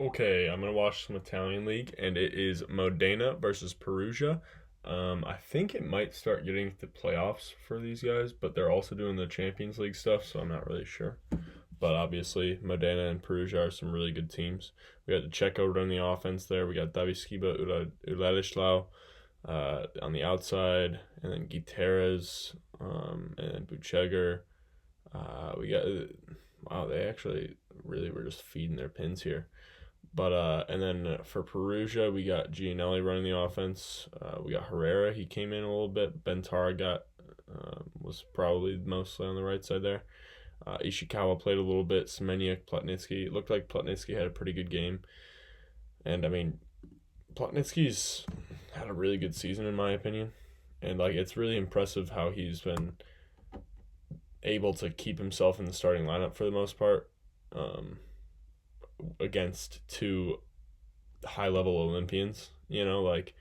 Okay, I'm gonna watch some Italian league, and it is Modena versus Perugia. I think it might start getting to playoffs for these guys, but they're also doing the Champions League stuff, so I'm not really sure. But obviously, Modena and Perugia are some really good teams. We got Dececco running the offense there. We got Davyskiba, Ulalislau on the outside, and then Gutierrez, and then Buchegar. We got wow, they actually really were just feeding their pins here. But and then for Perugia, we got Gianelli running the offense. We got Herrera. He came in a little bit. Bentara got was probably mostly on the right side there. Ishikawa played a little bit. Semeniuk, Plotnytski. It looked like Plotnytski had a pretty good game. And I mean, Plotnytski's had a really good season in my opinion. And like it's really impressive how he's been able to keep himself in the starting lineup for the most part. Um, Against two high level Olympians, like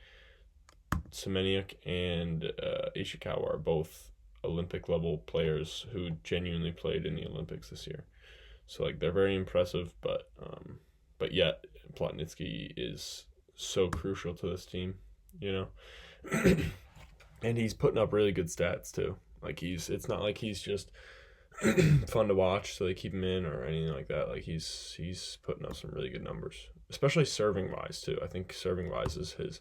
Semeniuk and Ishikawa are both Olympic level players who genuinely played in the Olympics this year. So like they're very impressive, but yet Plotnytski is so crucial to this team, you know, and he's putting up really good stats too. Like it's not like he's just fun to watch, so they keep him in or anything like that. Like he's putting up some really good numbers, especially serving wise too. I think serving wise is his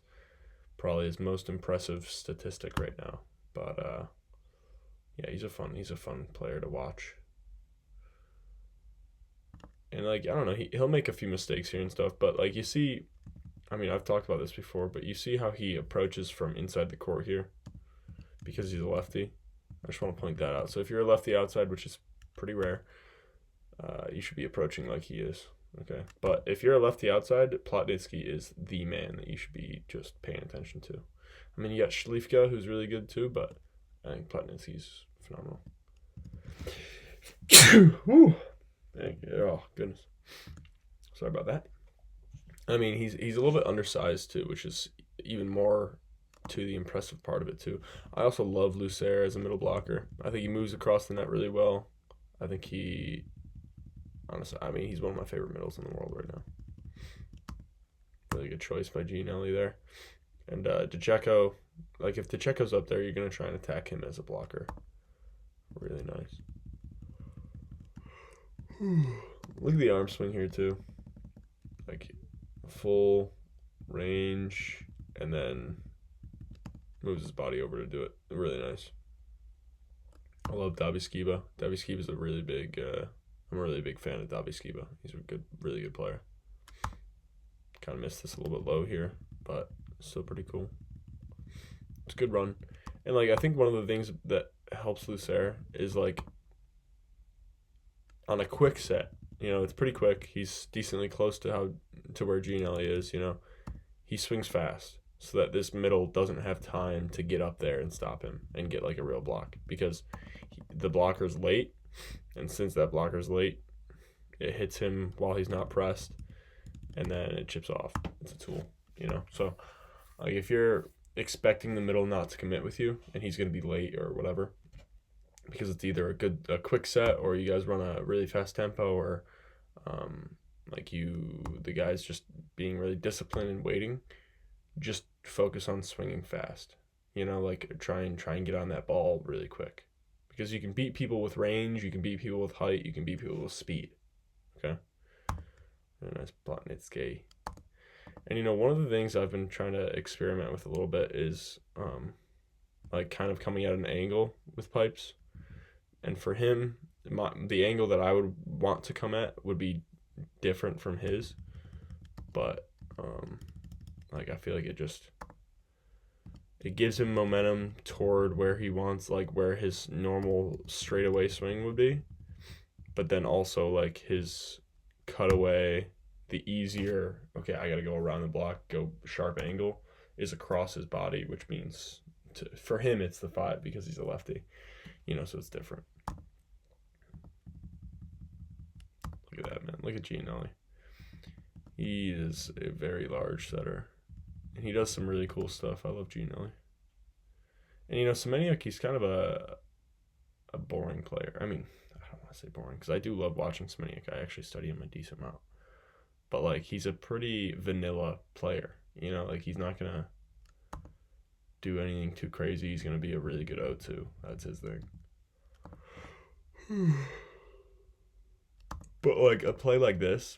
probably his most impressive statistic right now. But yeah, he's a fun player to watch. And like I don't know, he'll make a few mistakes here and stuff, but like you see, I mean I've talked about this before, but you see how he approaches from inside the court here because he's a lefty. I just want to point that out. So if you're a lefty outside, which is pretty rare, you should be approaching like he is. Okay, but if you're a lefty outside, Plotnytski is the man that you should be just paying attention to. I mean, you got Schlifka, who's really good too, but I think Plotnytski's phenomenal. Whew. Thank you. Oh goodness, sorry about that. I mean, he's a little bit undersized too, which is even more to the impressive part of it too. I also love Lucer as a middle blocker. I think he moves across the net really well. I think he, honestly, I mean, he's one of my favorite middles in the world right now. Really good choice by Gianelli there. And Dececco, like if Dececco's up there, you're gonna try and attack him as a blocker. Really nice. Look at the arm swing here too. Like full range, and then moves his body over to do it. Really nice. I love Davyskiba. Davyskiba's a really big. I'm a really big fan of Davyskiba. He's a really good player. Kind of missed this a little bit low here, but still pretty cool. It's a good run, and like I think one of the things that helps Lucer is like on a quick set. It's pretty quick. He's decently close to where Gianelli is. He swings fast so that this middle doesn't have time to get up there and stop him and get like a real block because the blocker's late, and since that blocker's late, it hits him while he's not pressed, and then it chips off. It's a tool, So like if you're expecting the middle not to commit with you and he's going to be late or whatever, because it's either a quick set or you guys run a really fast tempo or like the guys just being really disciplined and waiting, just focus on swinging fast. Like try and get on that ball really quick, because you can beat people with range, you can beat people with height, you can beat people with speed. Okay, and that's Plotnytski. And one of the things I've been trying to experiment with a little bit is like kind of coming at an angle with pipes. And for him, the angle that I would want to come at would be different from his, but like I feel like it gives him momentum toward where he wants, like where his normal straightaway swing would be, but then also like his cutaway, the easier, okay, I gotta go around the block, go sharp angle, is across his body, which means for him it's the 5 because he's a lefty, so it's different. Look at that, man. Look at Gianelli. He is a very large setter, and he does some really cool stuff. I love Gianelli. And Semeniuk, he's kind of a boring player. I mean, I don't want to say boring because I do love watching Semeniuk. I actually study him a decent amount. but like he's a pretty vanilla player. Like he's not gonna do anything too crazy. He's gonna be a really good O2. That's his thing. But like a play like this,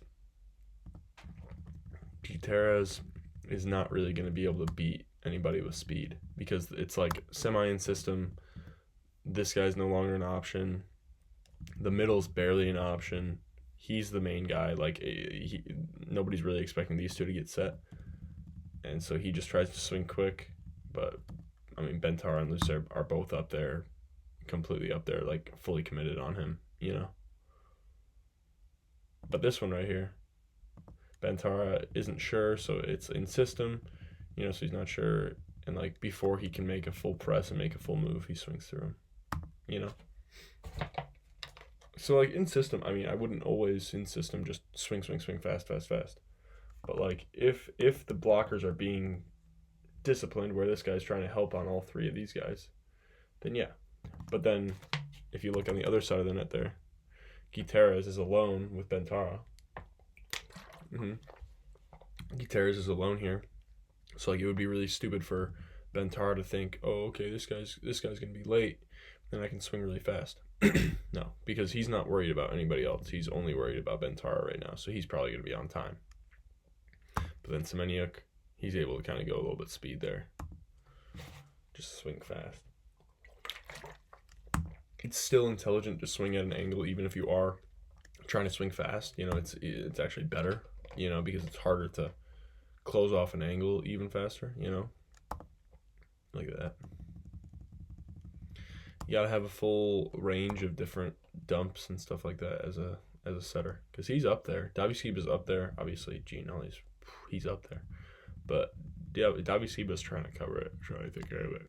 Gutierrez is not really gonna be able to beat anybody with speed because it's like semi in system. This guy's no longer an option. The middle's barely an option. He's the main guy. Like nobody's really expecting these two to get set, and so he just tries to swing quick. But I mean, Bentara and Lucer are both up there, completely up there, like fully committed on him. But this one right here, Bentara isn't sure, so it's in system. So he's not sure, and like before he can make a full press and make a full move, he swings through him. So like in system, I mean, I wouldn't always in system just swing, fast. But like if the blockers are being disciplined, where this guy's trying to help on all three of these guys, then yeah. But then if you look on the other side of the net there, Gutierrez is alone with Bentara. Gutierrez is alone here, so like it would be really stupid for Bentara to think, oh, okay, this guy's gonna be late, then I can swing really fast. No, because he's not worried about anybody else. He's only worried about Bentara right now, so he's probably gonna be on time. But then Semeniuk, he's able to kind of go a little bit speed there, just swing fast. It's still intelligent to swing at an angle, even if you are trying to swing fast. It's actually better, because it's harder to close off an angle even faster, like that. You gotta have a full range of different dumps and stuff like that as a setter, because he's up there. Davyskiba's up there, obviously. He's up there, but yeah, Davyskiba's trying to cover it, trying to take care of it.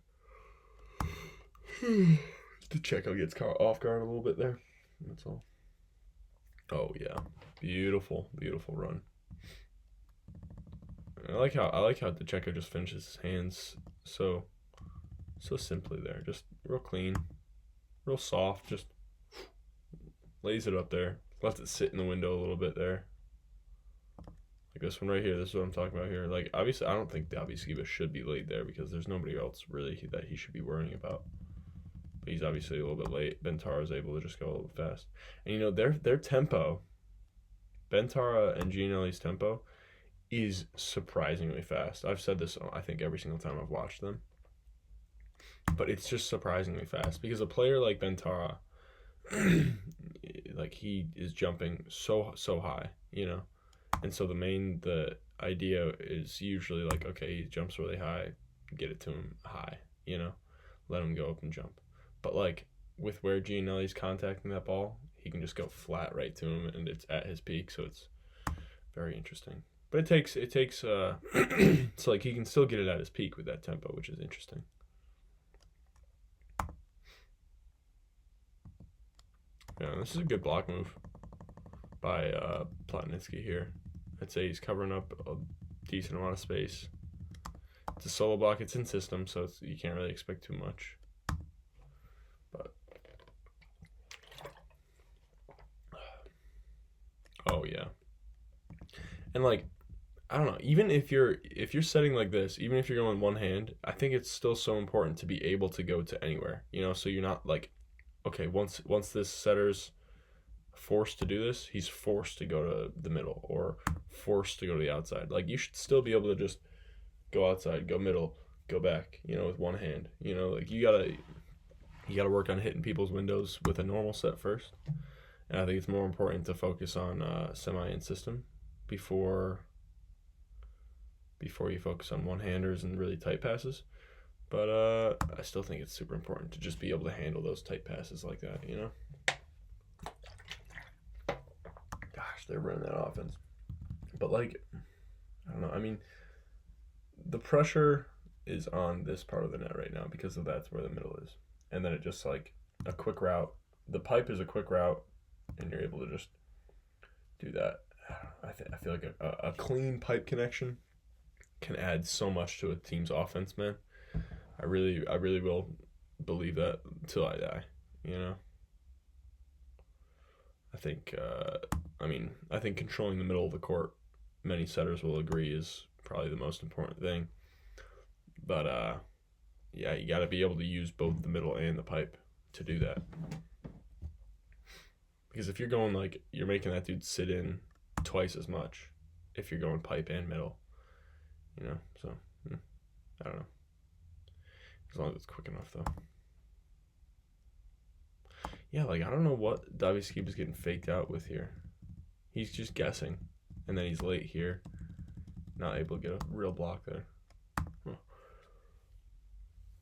Dececco gets caught off guard a little bit there. That's all. Oh yeah, beautiful run. I like how Dececco just finishes his hands so simply there, just real clean, real soft, just lays it up there, lets it sit in the window a little bit there. Like this one right here, this is what I'm talking about here. Like obviously, I don't think Davyskiba should be laid there because there's nobody else really that he should be worrying about. But he's obviously a little bit late. Bentara is able to just go a little bit fast. And their tempo, Bentara and Gianelli's tempo, is surprisingly fast. I've said this, I think, every single time I've watched them. But it's just surprisingly fast because a player like Bentara, like he is jumping so high, And so the idea is usually like, okay, he jumps really high, get it to him high, let him go up and jump. But like with where Gianelli's contacting that ball, he can just go flat right to him, and it's at his peak, so it's very interesting. But it takes so like he can still get it at his peak with that tempo, which is interesting. Yeah, this is a good block move by Plotnytski here. I'd say he's covering up a decent amount of space. It's a solo block. It's in system, so you can't really expect too much. But oh yeah, and like I don't know. Even if you're setting like this, even if you're going one hand, I think it's still so important to be able to go to anywhere. So you're not like, okay, once this setter's forced to do this, he's forced to go to the middle or forced to go to the outside. Like you should still be able to just go outside, go middle, go back, with one hand. Like you gotta work on hitting people's windows with a normal set first. And I think it's more important to focus on semi and system before you focus on one-handers and really tight passes. But I still think it's super important to just be able to handle those tight passes like that, Gosh, they're running that offense. But like, I don't know. I mean, the pressure is on this part of the net right now because that's where the middle is. And then it just like a quick route. The pipe is a quick route, and you're able to just do that. I feel like a clean pipe connection can add so much to a team's offense, man. I really will believe that until I die, I think I think controlling the middle of the court many setters will agree is probably the most important thing. But yeah, you got to be able to use both the middle and the pipe to do that. Because if you're going like, you're making that dude sit in twice as much if you're going pipe and middle, you know? So, I don't know. As long as it's quick enough, though. Yeah, like, I don't know what Davyskiba's getting faked out with here. He's just guessing, and then he's late here. Not able to get a real block there. Huh.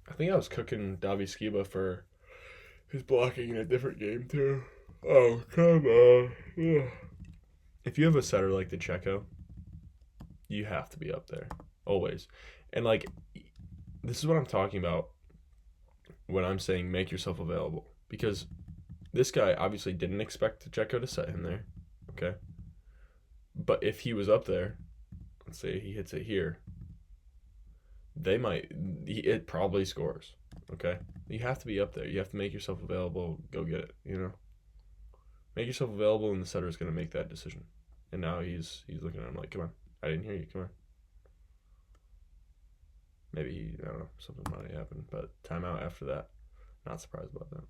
I think I was cooking Davyskiba for his blocking in a different game, too. Oh, come on. Yeah. If you have a setter like Dececco, you have to be up there. Always. And, like, this is what I'm talking about when I'm saying make yourself available. Because this guy obviously didn't expect Dececco to set him there. Okay? But if he was up there, let's say he hits it here, it probably scores. Okay? You have to be up there. You have to make yourself available. Go get it, you know? Make yourself available, and the setter is going to make that decision. And now he's looking at him like, come on, I didn't hear you, come on. Maybe, I don't know, something might happen, but timeout after that. Not surprised about that.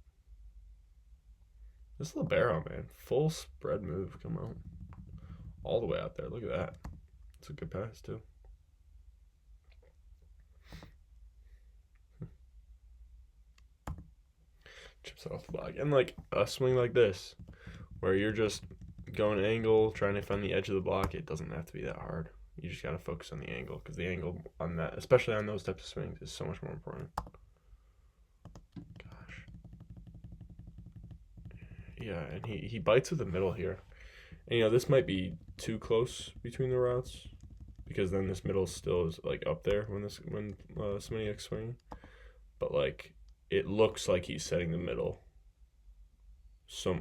This libero, man, full spread move, come on. All the way out there, look at that. It's a good pass, too. Chips it off the block. And, like, a swing like this, where you're just going angle, trying to find the edge of the block, it doesn't have to be that hard. You just got to focus on the angle, because the angle on that, especially on those types of swings, is so much more important. Gosh. Yeah, and he bites with the middle here. And, you know, this might be too close between the routes, because then this middle still is, like, up there when Sminiak's swinging. But, like, it looks like he's setting the middle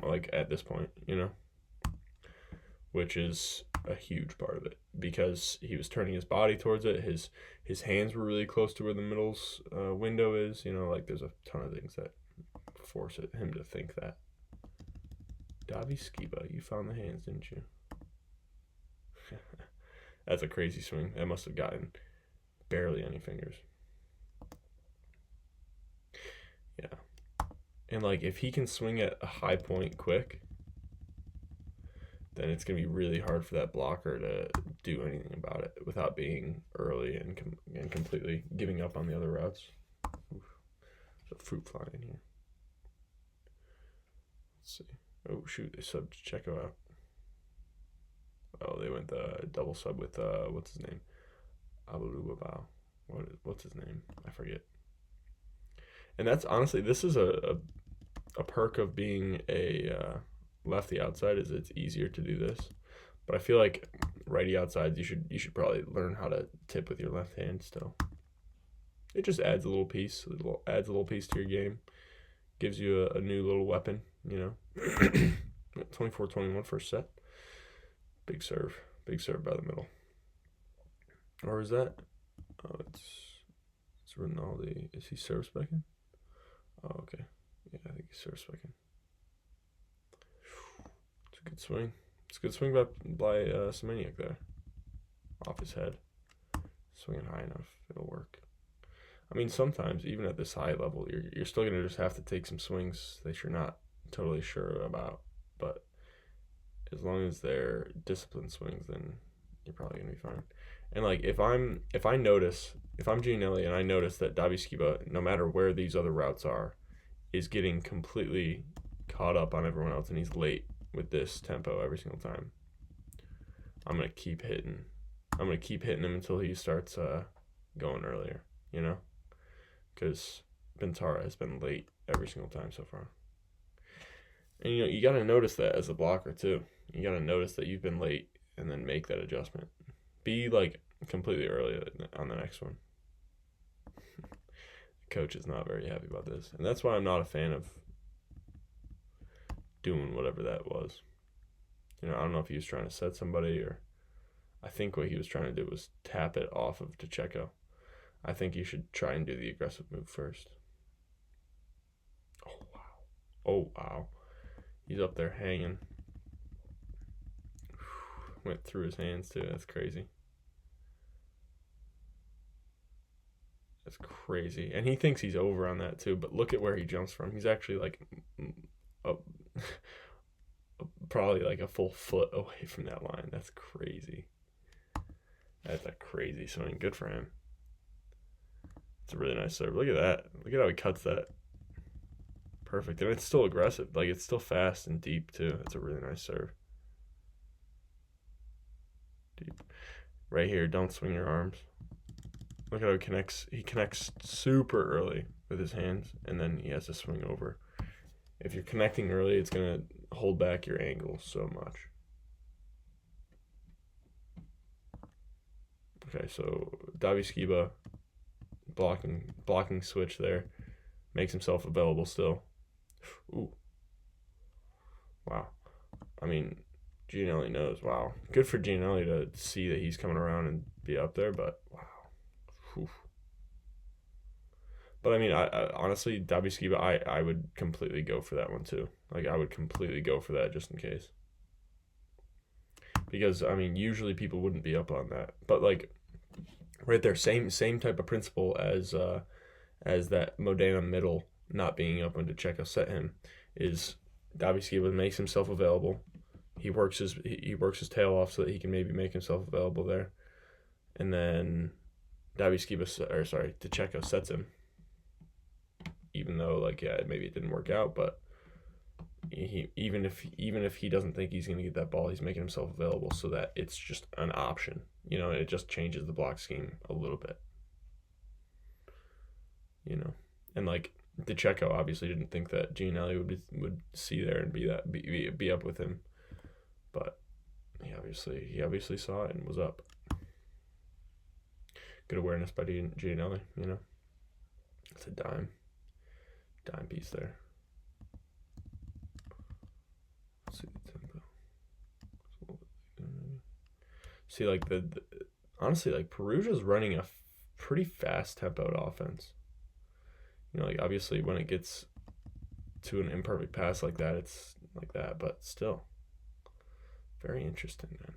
like, at this point, you know? Which is a huge part of it, because he was turning his body towards it. His hands were really close to where the middle's window is. You know, like, there's a ton of things that force him to think that. Davyskiba, you found the hands, didn't you? That's a crazy swing. That must have gotten barely any fingers. Yeah. And, like, if he can swing at a high point quick, then it's going to be really hard for that blocker to do anything about it without being early and completely giving up on the other routes. Oof. There's a fruit fly in here. Let's see. Oh, shoot. They subbed Dececco out. Oh, they went the double sub with, what's his name? Abalubabao. What's his name? I forget. And that's, honestly, this is a perk of being a lefty outside, is it's easier to do this. But I feel like righty outsides, you should probably learn how to tip with your left hand still. It just adds a little piece. Adds a little piece to your game. Gives you a new little weapon, you know. 24-21 first set. Big serve by the middle. Or is that? Oh, it's Rinaldi. Is he serve specking? Oh, okay. Yeah, I think he's serve specking. It's a good swing. It's a good swing by Semeniuk there. Off his head. Swinging high enough, it'll work. I mean, sometimes, even at this high level, you're still going to just have to take some swings that you're not totally sure about. But as long as they're disciplined swings, then you're probably going to be fine. And, like, if I'm Gianelli and I notice that Davyskiba, no matter where these other routes are, is getting completely caught up on everyone else and he's late with this tempo every single time, I'm going to keep hitting. I'm going to keep hitting him until he starts going earlier, you know? Because Bentara has been late every single time so far. And, you know, you got to notice that as a blocker, too. You got to notice that you've been late and then make that adjustment. Be, like, completely early on the next one. The coach is not very happy about this. And that's why I'm not a fan of doing whatever that was. You know, I don't know if he was trying to set somebody, or I think what he was trying to do was tap it off of Dececco. I think you should try and do the aggressive move first. Oh, wow. Oh, wow. He's up there hanging. went through his hands too. That's crazy. That's crazy. And he thinks he's over on that too, but look at where he jumps from. He's actually like a, probably like a full foot away from that line. That's crazy. That's a crazy swing. Good for him. It's a really nice serve. Look at that. Look at how he cuts that. Perfect. And it's still aggressive. Like, it's still fast and deep too. That's a really nice serve. Deep. Right here, don't swing your arms. Look how he connects. He connects super early with his hands, and then he has to swing over. If you're connecting early, it's going to hold back your angle so much. Okay, so Davyskiba blocking switch there. Makes himself available still. Ooh. Wow. I mean, Gianelli knows. Wow. Good for Gianelli to see that he's coming around and be up there, but wow. Whew. But I mean, I honestly, Davyskiba, I would completely go for that one too. Like, I would completely go for that just in case. Because I mean, usually people wouldn't be up on that. But like, right there, same type of principle as that Modena middle not being up when Dececco set him is Davyskiba makes himself available. He works his tail off so that he can maybe make himself available there, and then Dececco sets him. Even though, like, yeah, maybe it didn't work out, but even if he doesn't think he's gonna get that ball, he's making himself available so that it's just an option. It just changes the block scheme a little bit. And like Dececco obviously didn't think that Gianelli would see there and be up with him, but he obviously saw it and was up. Good awareness by Gianelli. It's a dime piece there. Let's see the tempo. See, like honestly, like Perugia's running a pretty fast tempoed offense. Like obviously when it gets to an imperfect pass like that, it's like that, but still, very interesting, man.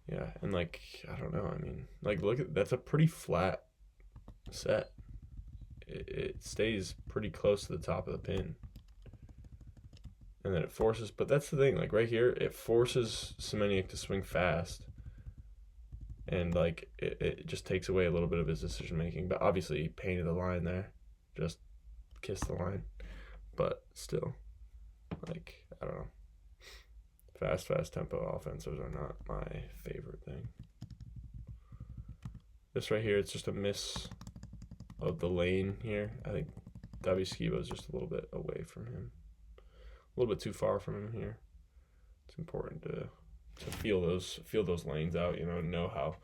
Yeah, and like I don't know. I mean, like that's a pretty flat set. It stays pretty close to the top of the pin, and then it forces. But that's the thing. Like right here, it forces Semeniuk to swing fast. And like it just takes away a little bit of his decision making. But obviously he painted the line there. Just kissed the line. But still, like, I don't know. Fast tempo offensives are not my favorite thing. This right here, it's just a miss of the lane here. I think Davyskiba is just a little bit away from him. A little bit too far from him here. It's important to feel those lanes out, know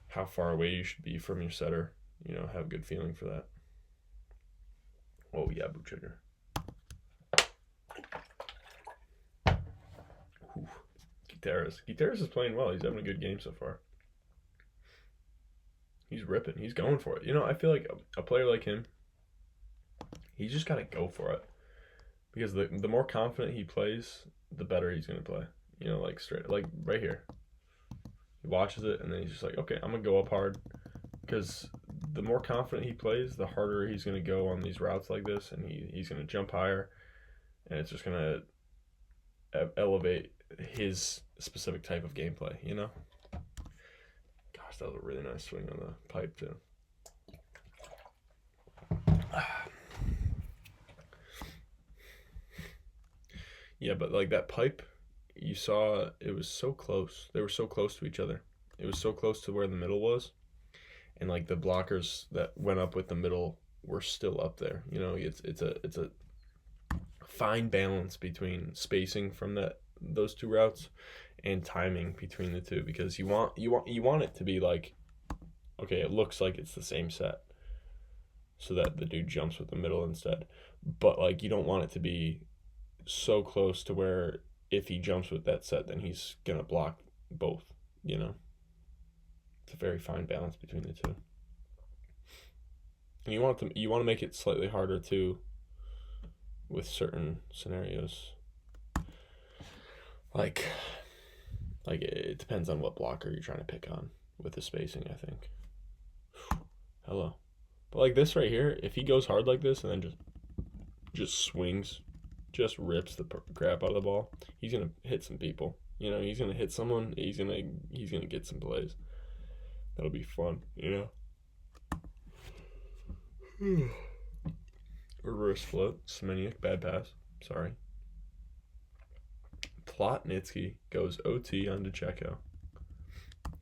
how far away you should be from your setter, have a good feeling for that. Oh yeah, boot trigger. Gutierrez is playing well. He's having a good game so far. He's ripping. He's going for it. I feel like a player like him, he's just got to go for it. Because the more confident he plays, the better he's going to play. Like straight, like right here. He watches it and then he's just like, okay, I'm going to go up hard. Because the more confident he plays, the harder he's going to go on these routes like this. And he's going to jump higher. And it's just going to elevate his specific type of gameplay, Gosh, that was a really nice swing on the pipe, too. Yeah, but like that pipe, you saw it was so close. They were so close to each other. It was so close to where the middle was. And like the blockers that went up with the middle were still up there. It's a fine balance between spacing from those two routes and timing between the two, because you want it to be like, okay, it looks like it's the same set, so that the dude jumps with the middle instead. But like you don't want it to be so close to where if he jumps with that set, then he's gonna block both. It's a very fine balance between the two. And you want to make it slightly harder too, with certain scenarios. Like it depends on what blocker you're trying to pick on with the spacing, I think. Hello. But like this right here, if he goes hard like this and then just swings, just rips the crap out of the ball, he's gonna hit some people. You know, he's gonna hit someone. He's gonna get some plays. That'll be fun. You know. Reverse float, Semeniuk, bad pass. Sorry. Plotnytski goes OT on Dececco.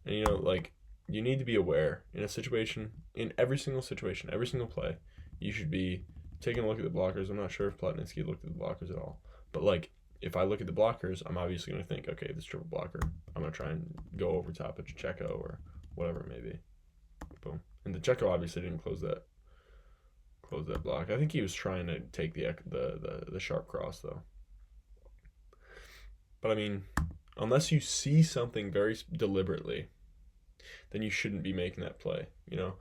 And you know, like, you need to be aware in a situation, in every single situation, every single play, you should be taking a look at the blockers. I'm not sure if Plotnytski looked at the blockers at all. But like, if I look at the blockers, I'm obviously going to think, okay, this triple blocker, I'm going to try and go over top of Dececco or whatever it may be. Boom. And Dececco obviously didn't close that block. I think he was trying to take the sharp cross though. But I mean, unless you see something very deliberately, then you shouldn't be making that play, you know.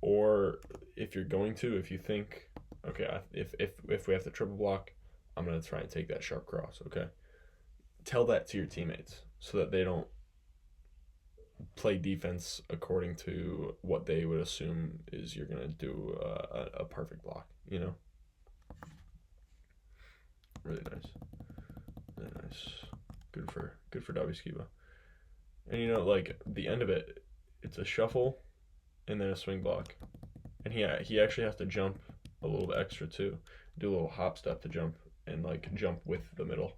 Or if you're going to, if you think, okay, if we have to triple block, I'm gonna try and take that sharp cross. Okay, tell that to your teammates so that they don't play defense according to what they would assume is you're gonna do a perfect block. You know. Really nice. Really nice. Good for Davyskiba. And you know, like the end of it, it's a shuffle and then a swing block. And he actually has to jump a little bit extra too. Do a little hop step to jump and like jump with the middle.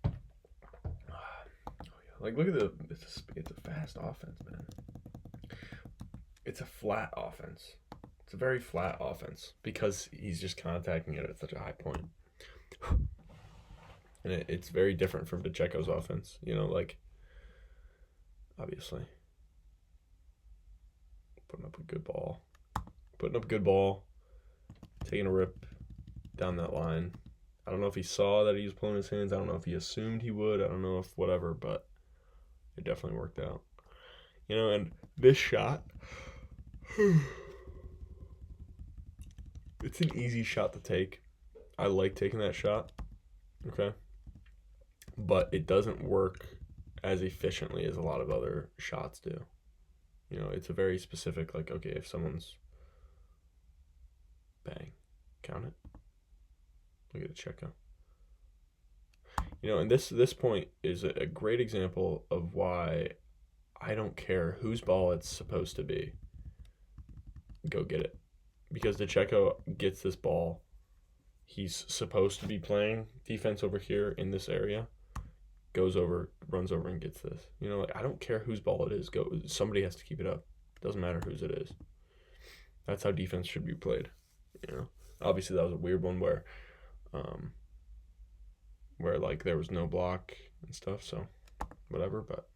Oh yeah. Like look at it's a fast offense, man. It's a flat offense. It's a very flat offense because he's just contacting it at such a high point. And it's very different from Dececco's offense, you know, like, obviously. Putting up a good ball, taking a rip down that line. I don't know if he saw that he was pulling his hands. I don't know if he assumed he would. I don't know if whatever, but it definitely worked out. You know, and this shot, it's an easy shot to take. I like taking that shot, okay? But it doesn't work as efficiently as a lot of other shots do. You know, it's a very specific, like, okay, if someone's bang, count it. Look at Dececco. You know, and this point is a great example of why I don't care whose ball it's supposed to be. Go get it. Because Dececco gets this ball. He's supposed to be playing defense over here in this area. Goes over, runs over, and gets this. You know, like I don't care whose ball it is. Somebody has to keep it up. Doesn't matter whose it is. That's how defense should be played. You know, obviously that was a weird one where like there was no block and stuff. So, whatever. But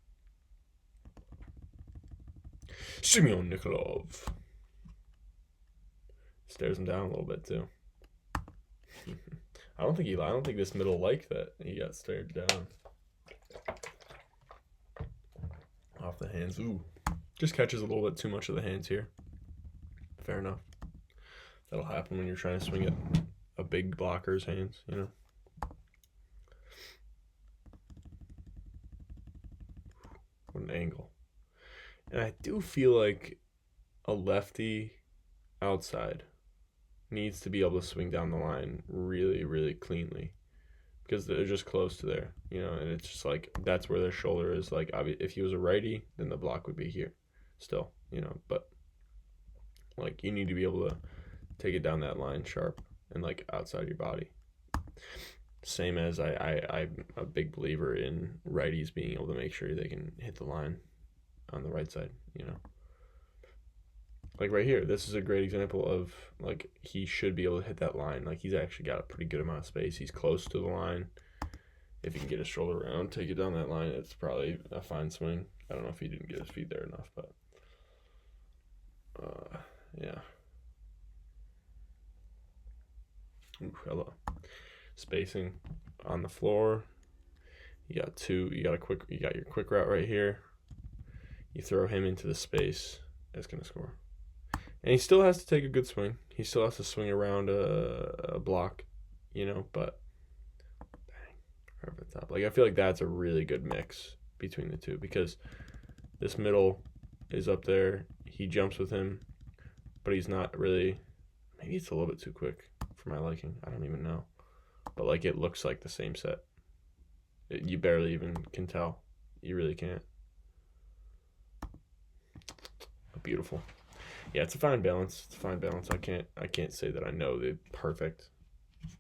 Simeon Nikolov stares him down a little bit too. I don't think this middle liked that he got stared down. Off the hands. Ooh. Just catches a little bit too much of the hands here. Fair enough. That'll happen when you're trying to swing at a big blocker's hands, you know. What an angle. And I do feel like a lefty outside needs to be able to swing down the line really, really cleanly. Because they're just close to there, you know, and it's just like that's where their shoulder is. Like, if he was a righty, then the block would be here, still, you know. But like, you need to be able to take it down that line sharp and like outside your body. Same as I'm a big believer in righties being able to make sure they can hit the line on the right side, you know. Like right here, this is a great example of like he should be able to hit that line. Like he's actually got a pretty good amount of space. He's close to the line. If he can get his shoulder around, take it down that line, it's probably a fine swing. I don't know if he didn't get his feet there enough, but yeah. Ooh, hello. Spacing on the floor. You got your quick route right here. You throw him into the space. That's gonna score. And he still has to take a good swing. He still has to swing around a block, but right over the top. Like, I feel like that's a really good mix between the two because this middle is up there. He jumps with him, but he's not really. Maybe it's a little bit too quick for my liking. I don't even know. But, like, it looks like the same set. You barely even can tell. You really can't. Beautiful. Yeah, it's a fine balance. It's a fine balance. I can't say that I know the perfect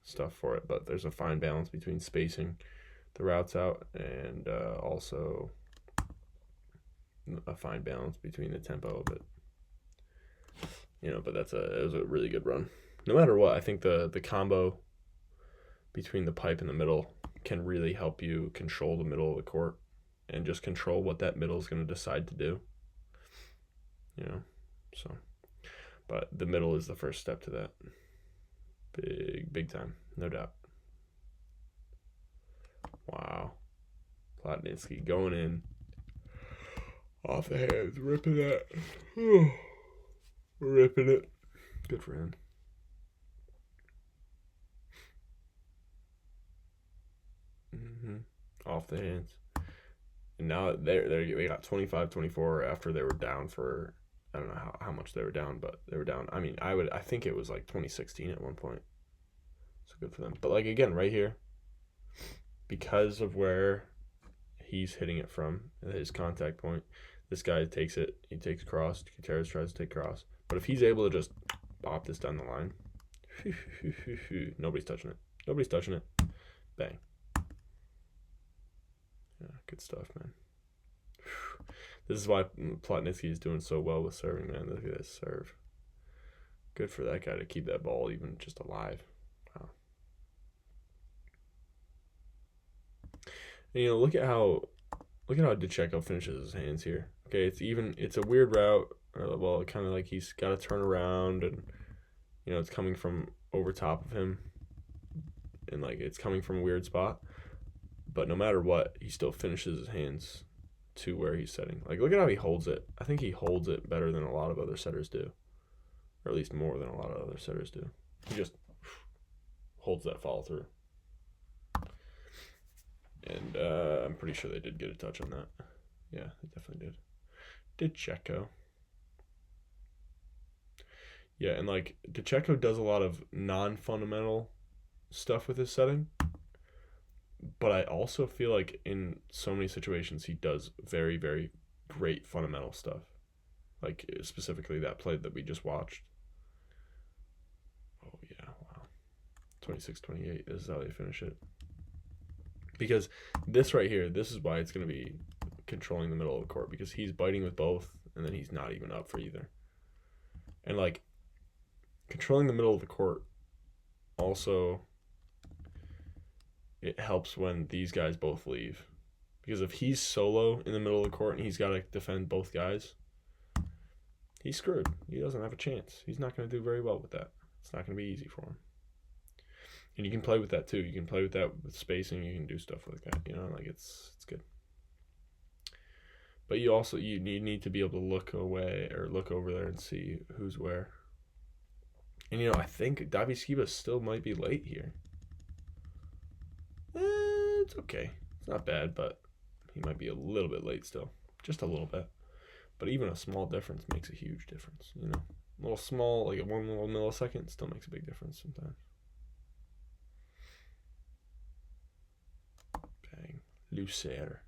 stuff for it, but there's a fine balance between spacing the routes out and also a fine balance between the tempo of it. But it was a really good run. No matter what, I think the combo between the pipe and the middle can really help you control the middle of the court and just control what that middle is going to decide to do. So, but the middle is the first step to that. Big time, no doubt. Wow. Plotnytski going in. Off the hands, ripping that. Ripping it. Good for him. Off the hands. And now they got 25-24 after they were down for, I don't know how much they were down, but they were down. I mean, I think it was like 2016 at one point. So good for them. But like again, right here, because of where he's hitting it from, his contact point, this guy takes it. He takes cross. Gutierrez tries to take cross. But if he's able to just bop this down the line, nobody's touching it. Nobody's touching it. Bang. Yeah, good stuff, man. This is why Plotnytski is doing so well with serving, man. Look at this serve. Good for that guy to keep that ball even just alive. Wow. And, look at how Dececco finishes his hands here. Okay, it's a weird route. Well, kind of like he's got to turn around and, it's coming from over top of him. And, like, it's coming from a weird spot. But no matter what, he still finishes his hands to where he's setting. Like, look at how he holds it. I think he holds it better than a lot of other setters do. Or at least more than a lot of other setters do. He just holds that follow through. And I'm pretty sure they did get a touch on that. Yeah, they definitely did. Dececco. Yeah, and like Dececco does a lot of non-fundamental stuff with his setting. But I also feel like in so many situations he does very, very great fundamental stuff. Like specifically that play that we just watched. Oh yeah, wow. 26-28, this is how they finish it. Because this right here, this is why it's going to be controlling the middle of the court. Because he's biting with both, and then he's not even up for either. And, like, controlling the middle of the court also, it helps when these guys both leave. Because if he's solo in the middle of the court and he's got to defend both guys, he's screwed. He doesn't have a chance. He's not going to do very well with that. It's not going to be easy for him. And you can play with that too. You can play with that with spacing. You can do stuff like that. Like it's good. But you need to be able to look away or look over there and see who's where. And I think Davyskiba still might be late here. It's okay. It's not bad, but he might be a little bit late still. Just a little bit. But even a small difference makes a huge difference. A little small, like 1 little millisecond, still makes a big difference sometimes. Bang. Lucer.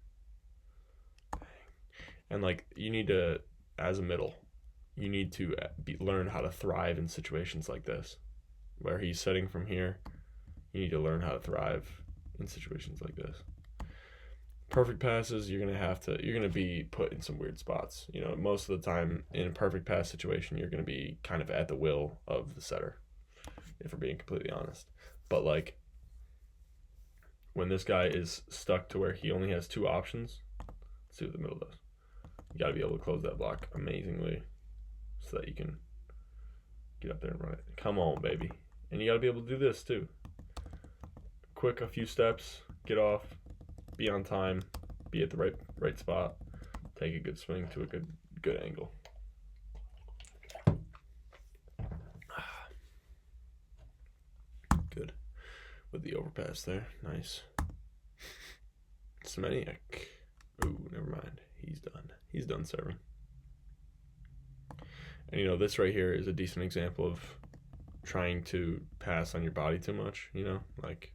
Bang. And like you need to, as a middle, you need to learn how to thrive in situations like this, where he's setting from here. You need to learn how to thrive in situations like this. Perfect passes, you're gonna be put in some weird spots. Most of the time in a perfect pass situation, you're gonna be kind of at the will of the setter, if we're being completely honest. But like when this guy is stuck to where he only has two options, let's see what the middle does. You gotta be able to close that block amazingly so that you can get up there and run it. Come on, baby. And you gotta be able to do this too. Quick, a few steps, get off, be on time, be at the right spot, take a good swing to a good angle. with the overpass there. Nice. Semeniuk. Ooh, never mind. He's done. He's done serving. And, you know, this right here is a decent example of trying to pass on your body too much, you know? Like,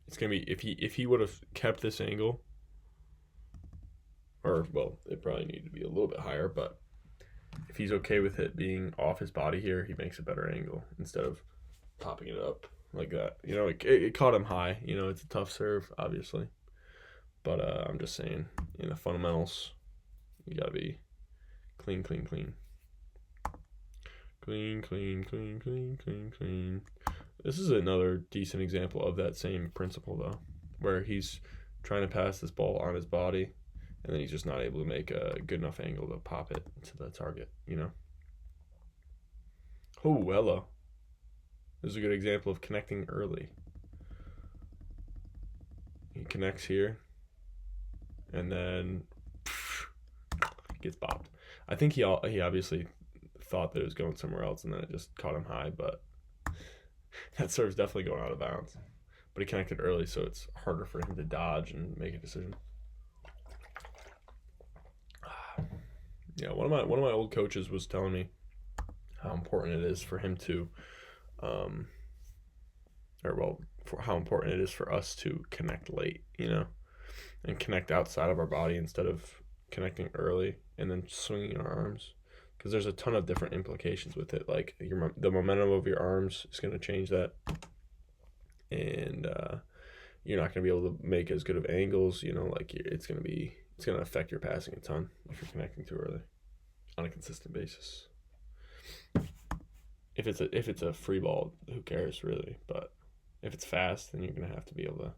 it's going to be, if he would have kept this angle, or, well, it probably needed to be a little bit higher, but if he's okay with it being off his body here, he makes a better angle instead of popping it up like that. You know, it caught him high. You know, it's a tough serve, obviously. But I'm just saying, in the fundamentals, you got to be clean, clean, clean. Clean, clean, clean, clean, clean, clean. This is another decent example of that same principle, though, where he's trying to pass this ball on his body, and then he's just not able to make a good enough angle to pop it to the target, you know? Oh, hello. This is a good example of connecting early. He connects here, and then gets bopped. I think he obviously thought that it was going somewhere else, and then it just caught him high, but that serve's definitely going out of bounds. But he connected early, so it's harder for him to dodge and make a decision. Yeah, one of my old coaches was telling me how important it is for him to, how important it is for us to connect late, you know, and connect outside of our body instead of connecting early and then swinging our arms, because there's a ton of different implications with it. Like the momentum of your arms is going to change that, and you're not going to be able to make as good of angles. You know, like it's going to affect your passing a ton if you're connecting too early on a consistent basis. If it's a free ball, who cares really? But if it's fast, then you're gonna have to be able to.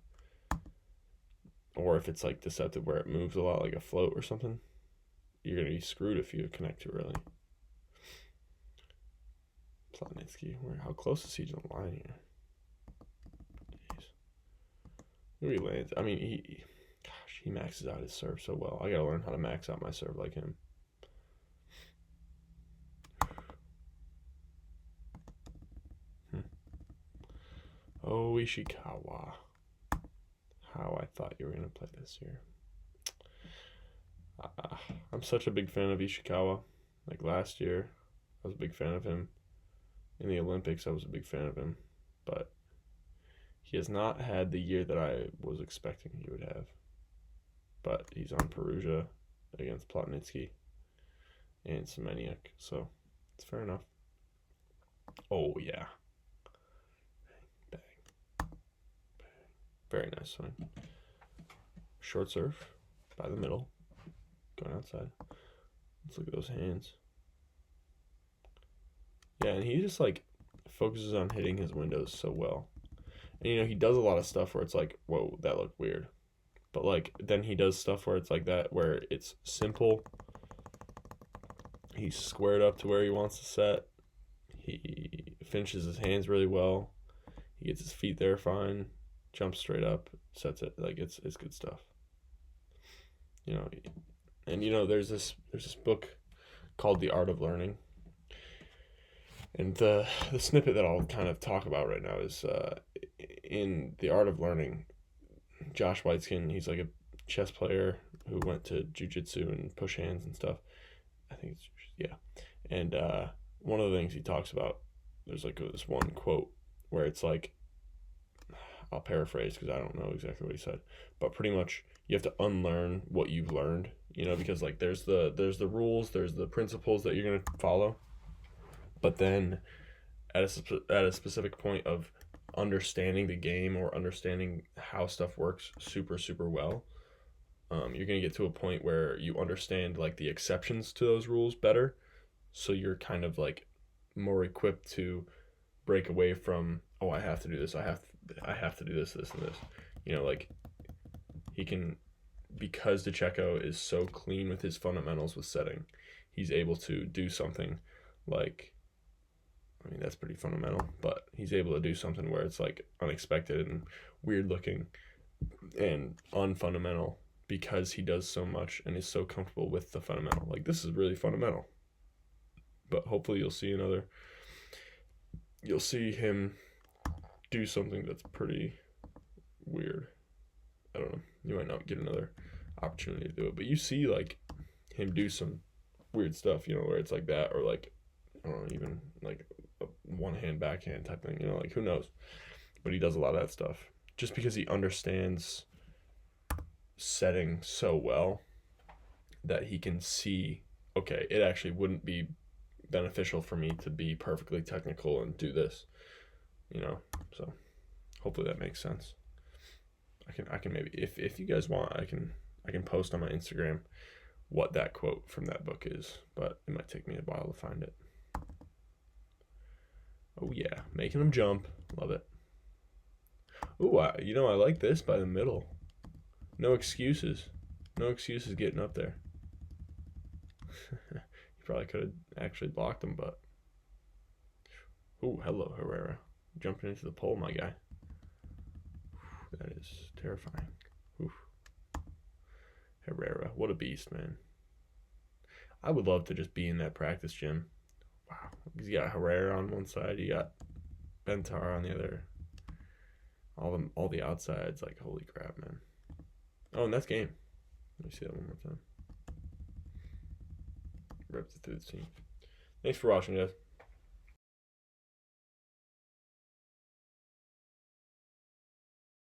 Or if it's like deceptive where it moves a lot, like a float or something, you're gonna be screwed if you connect too early. Plotnytski, how close is he to the line here? Jeez. Where he lands. I mean, he maxes out his serve so well. I gotta learn how to max out my serve like him. Oh, Ishikawa. How I thought you were going to play this here. I'm such a big fan of Ishikawa. Like last year, I was a big fan of him. In the Olympics, I was a big fan of him. But he has not had the year that I was expecting he would have. But he's on Perugia against Plotnytski and Semeniuk. So, it's fair enough. Oh, yeah. Very nice swing. Short serve by the middle. Going outside. Let's look at those hands. Yeah, and he just like focuses on hitting his windows so well. And you know, he does a lot of stuff where it's like, whoa, that looked weird. But like then he does stuff where it's like that, where it's simple. He's squared up to where he wants to set. He finishes his hands really well. He gets his feet there fine. Jumps straight up, sets it. Like it's good stuff. You know, and you know there's this book called The Art of Learning, and the snippet that I'll kind of talk about right now is in The Art of Learning. Josh Whiteskin, he's like a chess player who went to jiu-jitsu and push hands and stuff. I think it's yeah, and one of the things he talks about, there's like this one quote where it's like, I'll paraphrase because I don't know exactly what he said, but pretty much you have to unlearn what you've learned, you know, because like there's the rules, there's the principles that you're going to follow, but then at a specific point of understanding the game or understanding how stuff works super, super well, you're going to get to a point where you understand like the exceptions to those rules better, so you're kind of like more equipped to break away from, oh, I have to do this, I have to do this, and this. You know, like he can, because Dececco is so clean with his fundamentals with setting, he's able to do something like, I mean, that's pretty fundamental, but he's able to do something where it's like unexpected and weird looking and unfundamental because he does so much and is so comfortable with the fundamental. Like this is really fundamental. But hopefully you'll see him do something that's pretty weird. I don't know. You might not get another opportunity to do it, but you see like him do some weird stuff, where it's like that, or like I don't know, even like a one hand backhand type thing, like who knows? But he does a lot of that stuff just because he understands setting so well that he can see, okay, it actually wouldn't be beneficial for me to be perfectly technical and do this, So hopefully that makes sense. I can maybe, if you guys want, I can post on my Instagram what that quote from that book is, but it might take me a while to find it. Oh yeah, making them jump, love it. Ooh, I like this by the middle. No excuses getting up there. You probably could have actually blocked him, but ooh, hello Herrera, jumping into the pole, my guy. That is terrifying. Oof. Herrera, what a beast, man. I would love to just be in that practice gym. Wow. You got Herrera on one side, you got Bentar on the other. All the outsides, like holy crap, man. Oh, and that's game. Let me see that one more time. Ripped it through the team. Thanks for watching, guys.